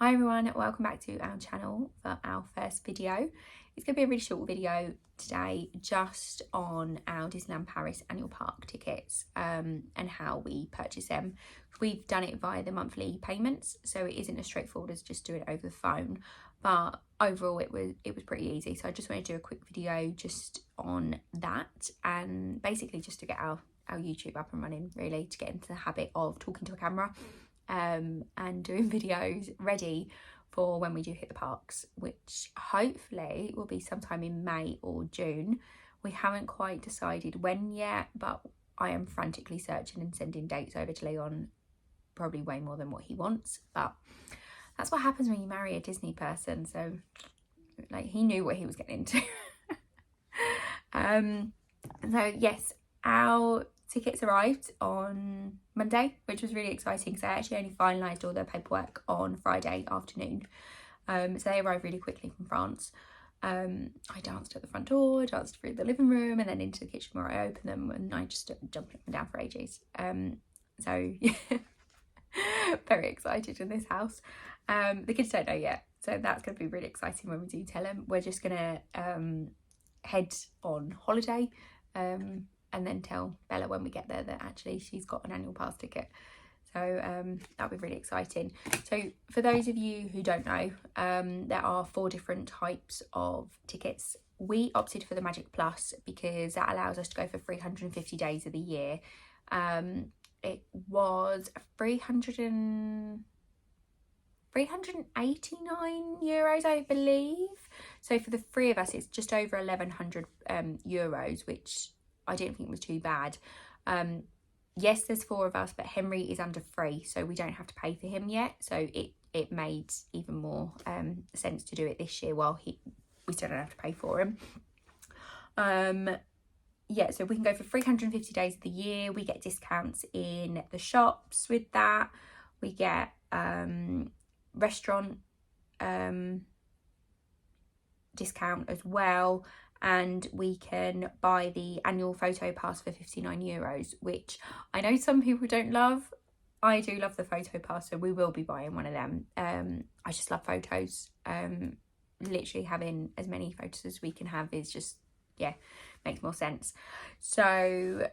Hi everyone, welcome back to our channel for our first video. It's going to be a really short video today just on our Disneyland Paris annual park tickets and how we purchase them. We've done it via the monthly payments, so it isn't as straightforward as just doing it over the phone, but overall it was pretty easy. So I just wanted to do a quick video just on that and basically just to get our YouTube up and running, really, to get into the habit of talking to a camera and doing videos ready for when we do hit the parks, which hopefully will be sometime in May or June. We haven't quite decided when yet, but I am frantically searching and sending dates over to Leon, probably way more than what he wants, but that's what happens when you marry a Disney person. So like, he knew what he was getting into. So yes, our tickets arrived on Monday, which was really exciting because I actually only finalised all the paperwork on Friday afternoon. So they arrived really quickly from France. I danced at the front door, danced through the living room and then into the kitchen where I opened them, and I just stood jumping up and down for ages. So yeah, very excited in this house. The kids don't know yet, so that's going to be really exciting when we do tell them. We're just going to head on holiday and then tell Bella when we get there that actually she's got an annual pass ticket. So that'll be really exciting. So for those of you who don't know, there are 4 different types of tickets. We opted for the Magic Plus because that allows us to go for 350 days of the year. It was 389 euros, I believe. So for the 3 of us, it's just over 1100 euros, which I didn't think was too bad. Yes, there's 4 of us, but Henry is under 3, so we don't have to pay for him yet. So it made even more sense to do it this year while we still don't have to pay for him. Yeah, so we can go for 350 days of the year. We get discounts in the shops with that. We get restaurant discount as well, and we can buy the annual photo pass for 59 euros, which I know some people don't love. I do love the photo pass, so we will be buying one of them. I just love photos. Literally having as many photos as we can have is just, yeah, makes more sense. So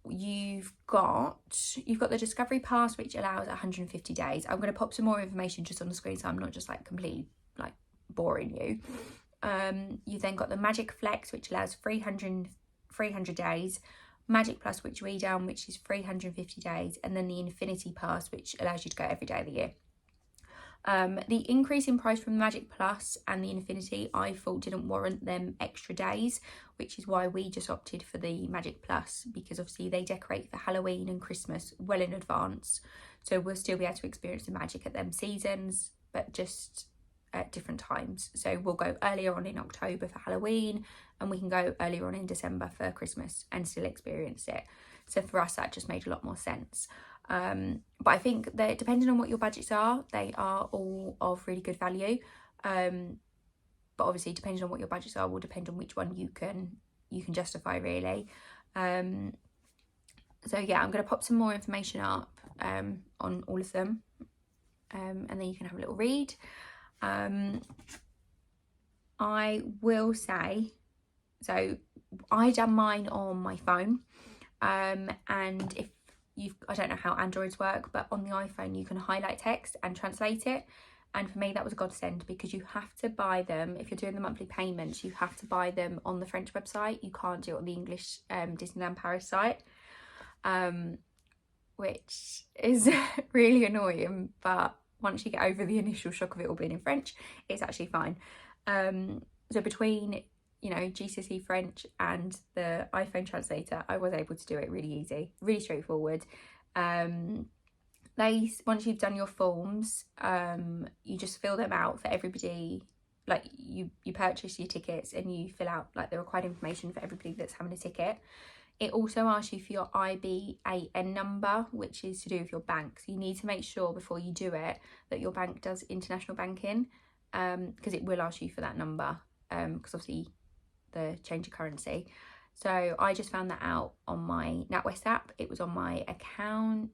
you've got the Discovery Pass, which allows 150 days. I'm going to pop some more information just on the screen so I'm not just like completely like boring you. You've then got the Magic Flex, which allows 300 days, Magic Plus, which we done, which is 350 days, and then the Infinity Pass, which allows you to go every day of the year. The increase in price from the Magic Plus and the Infinity, I thought didn't warrant them extra days, which is why we just opted for the Magic Plus, because obviously they decorate for Halloween and Christmas well in advance, so we'll still be able to experience the magic at them seasons, but just at different times. So we'll go earlier on in October for Halloween, and we can go earlier on in December for Christmas and still experience it. So for us, that just made a lot more sense. But I think that depending on what your budgets are, they are all of really good value. But obviously, depending on what your budgets are, will depend on which one you can justify, really. So yeah, I'm going to pop some more information up on all of them, and then you can have a little read. I will say, so I done mine on my phone, and if I don't know how Androids work, but on the iPhone you can highlight text and translate it, and for me that was a godsend because you have to buy them. If you're doing the monthly payments, you have to buy them on the French website. You can't do it on the English Disneyland Paris site, which is really annoying, but once you get over the initial shock of it all being in French, it's actually fine. So between, you know, GCSE French and the iPhone translator, I was able to do it really easy, really straightforward. Once you've done your forms, you just fill them out for everybody. Like you purchase your tickets and you fill out like the required information for everybody that's having a ticket. It also asks you for your IBAN number, which is to do with your bank. So you need to make sure before you do it that your bank does international banking, because it will ask you for that number, because obviously the change of currency. So I just found that out on my NatWest app. It was on my account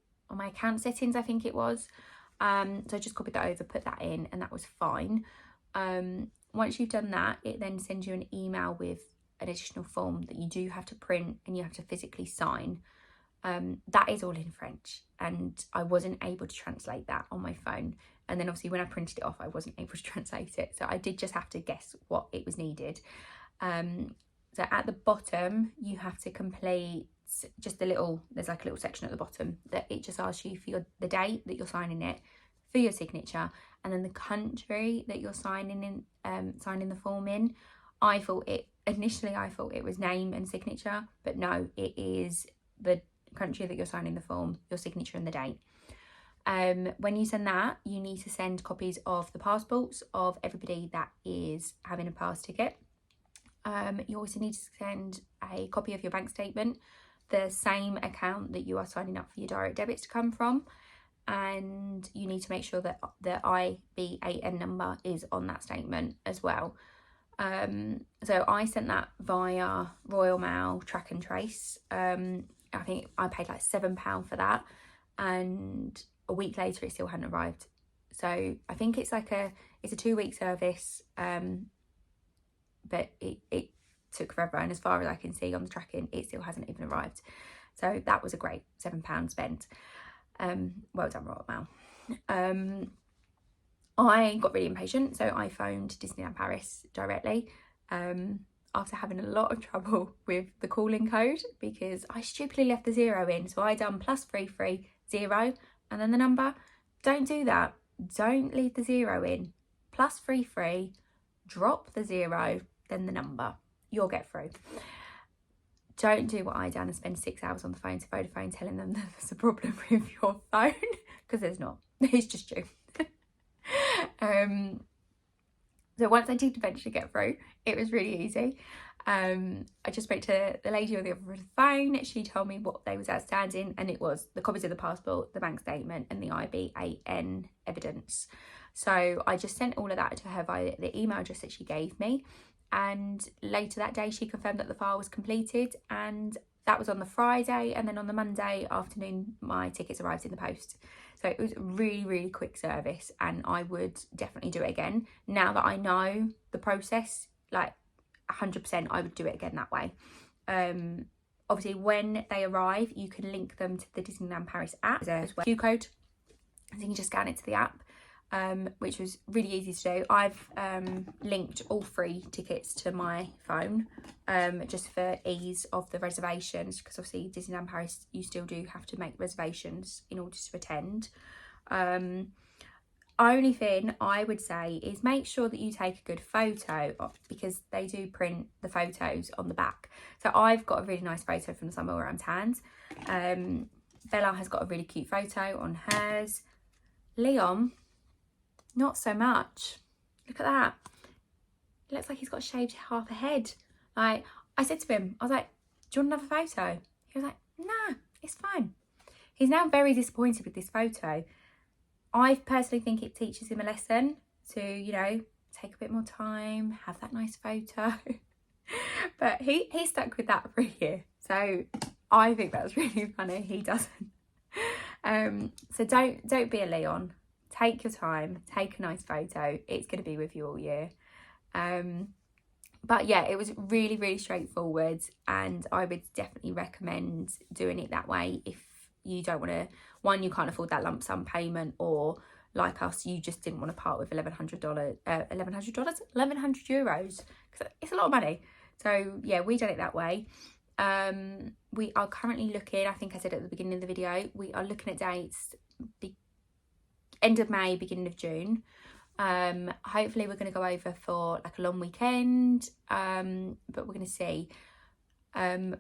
settings, I think it was. So I just copied that over, put that in, and that was fine. Once you've done that, it then sends you an email with an additional form that you do have to print and you have to physically sign. That is all in French, and I wasn't able to translate that on my phone. And then obviously when I printed it off, I wasn't able to translate it, so I did just have to guess what it was needed. So at the bottom you have to complete just there's like a little section at the bottom that it just asks you for the date that you're signing it, for your signature, and then the country that you're signing the form in. Initially I thought it was name and signature, but no, it is the country that you're signing the form, your signature, and the date. When you send that, you need to send copies of the passports of everybody that is having a pass ticket. You also need to send a copy of your bank statement, the same account that you are signing up for your direct debits to come from, and you need to make sure that the IBAN number is on that statement as well. So I sent that via Royal Mail Track and Trace. I think I paid like £7 for that, and a week later it still hadn't arrived. So I think it's a 2-week service, but it took forever, and as far as I can see on the tracking, it still hasn't even arrived. So that was a great £7 spent. Well done, Royal Mail. I got really impatient, so I phoned Disneyland Paris directly, after having a lot of trouble with the calling code, because I stupidly left the 0 in. So I done +33 0 and then the number. Don't do that. Don't leave the 0 in. +33, drop the 0, then the number. You'll get through. Don't do what I done and spend 6 hours on the phone to Vodafone telling them that there's a problem with your phone, because there's not. It's just you. So once I did eventually get through, it was really easy. I just spoke to the lady on the other end of the phone. She told me what they was outstanding, and it was the copies of the passport, the bank statement, and the IBAN evidence. So I just sent all of that to her via the email address that she gave me, and later that day she confirmed that the file was completed, and that was on the Friday, and then on the Monday afternoon my tickets arrived in the post. So it was a really, really quick service, and I would definitely do it again. Now that I know the process, like 100%, I would do it again that way. Obviously, when they arrive, you can link them to the Disneyland Paris app. There's a QR code, so you can just scan it to the app, which was really easy to do. I've linked all 3 tickets to my phone, just for ease of the reservations, because obviously Disneyland Paris, you still do have to make reservations in order to attend. Only thing I would say is make sure that you take a good photo, because they do print the photos on the back. So I've got a really nice photo from the summer where I'm tanned. Bella has got a really cute photo on hers. Leon, not so much. Look at that. It looks like he's got shaved half a head. Like, I said to him, I was like, do you want another photo? He was like, nah, it's fine. He's now very disappointed with this photo. I personally think it teaches him a lesson to, you know, take a bit more time, have that nice photo. But he stuck with that for a year. So I think that's really funny. He doesn't. So don't be a Leon. Take your time, take a nice photo. It's going to be with you all year. But yeah, it was really, really straightforward, and I would definitely recommend doing it that way if you don't want to, one, you can't afford that lump sum payment, or like us, you just didn't want to part with €1,100, €1,100, because it's a lot of money. So yeah, we done it that way. We are currently looking, I think I said at the beginning of the video, we are looking at dates end of May, beginning of June. Hopefully we're going to go over for like a long weekend, but we're going to see.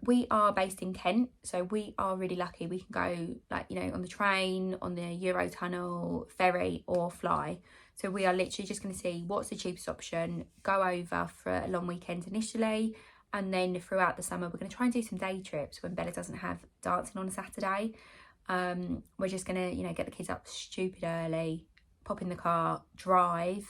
We are based in Kent, so we are really lucky. We can go, like, you know, on the train, on the Eurotunnel, ferry, or fly. So we are literally just going to see what's the cheapest option, go over for a long weekend initially, and then throughout the summer we're going to try and do some day trips when Bella doesn't have dancing on a Saturday. We're just going to, you know, get the kids up stupid early, pop in the car, drive,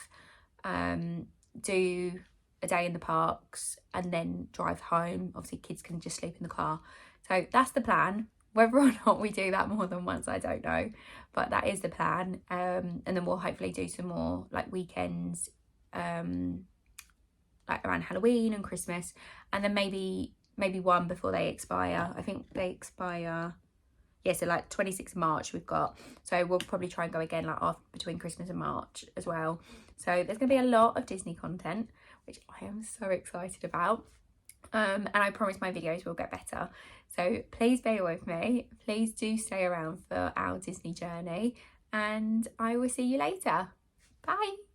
do a day in the parks, and then drive home. Obviously kids can just sleep in the car. So that's the plan. Whether or not we do that more than once, I don't know, but that is the plan. And then we'll hopefully do some more like weekends, like around Halloween and Christmas, and then maybe one before they expire. I think they expire, yeah, so like 26th March we've got, so we'll probably try and go again like after, between Christmas and March as well. So there's gonna be a lot of Disney content, which I am so excited about. And I promise my videos will get better, so please bear with me, please do stay around for our Disney journey, and I will see you later. Bye.